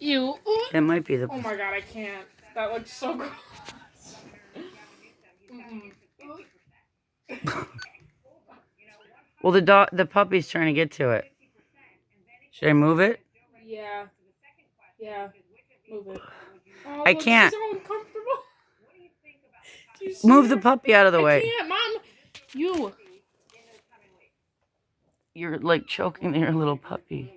You. That might be the. Oh my god, I can't. That looks so gross. Well, the puppy's trying to get to it. Should I move it? Yeah. Yeah. Move it. Oh, I look, can't. she's so uncomfortable. Move the puppy out of the way. I can't, Mom. You. You're like choking your little puppy.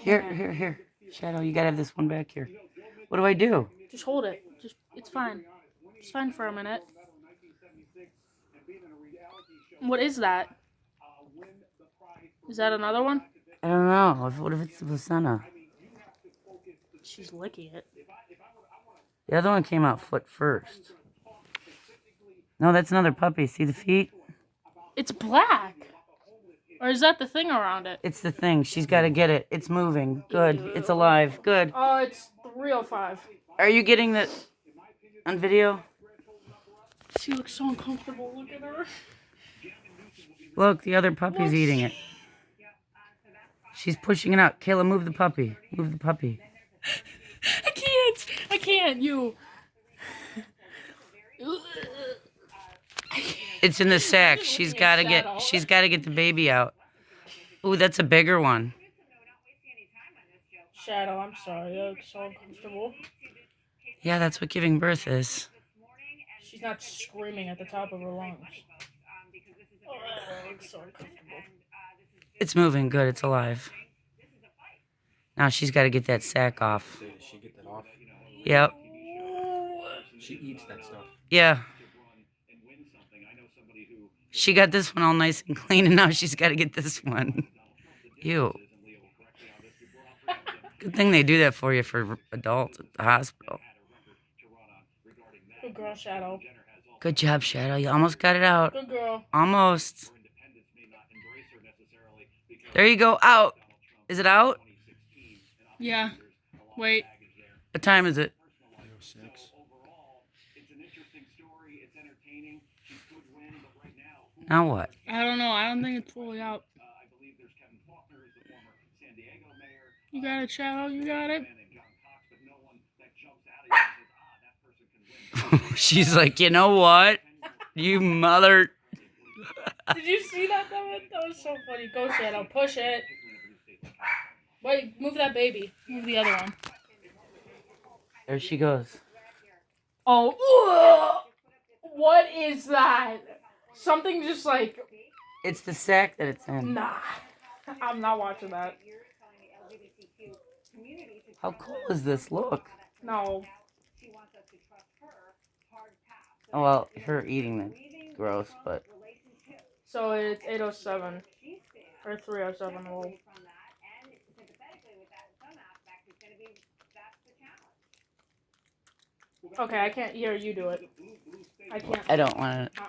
Here. Shadow, you gotta have this one back here. What do I do? Just hold it. It's fine. It's fine for a minute. What is that? Is that another one? I don't know. What if it's the placenta? She's licking it. The other one came out foot first. No, that's another puppy. See the feet? It's black. Or is that the thing around it? It's the thing. She's got to get it. It's moving. Good. It's alive. Good. Oh, it's 305. Are you getting that on video? She looks so uncomfortable. Look at her. Look, the other puppy's eating it. She's pushing it out. Kayla, move the puppy. Move the puppy. I can't. You. It's in the sack. She's got to get the baby out. Ooh, that's a bigger one. Shadow, I'm sorry. You look so uncomfortable. Yeah, that's what giving birth is. She's not screaming at the top of her lungs. Oh, that looks so uncomfortable. It's moving. Good. It's alive. Now she's got to get that sack off. Did she get that off? Yep. She eats that stuff. Yeah. She got this one all nice and clean, and now she's got to get this one. Ew. Good thing they do that for you for adults at the hospital. Good girl, Shadow. Good job, Shadow. You almost got it out. Good girl. Almost. There you go. Out. Is it out? Yeah. Wait. What time is it? 6. Now what? I don't know. I don't think it's fully out. You got it, Shadow. You got it. She's like, you know what? You mother... Did you see that? That was so funny. Go, Shadow. Push it. Wait, move that baby. Move the other one. There she goes. Oh, what is that? Something just like... It's the sack that it's in. Nah. I'm not watching that. How cool is this? Look. No. Oh, well, her eating it. Gross, but... So it's 8:07. Or 3:07. Well. Okay, I can't hear you do it. I can't. I don't want to...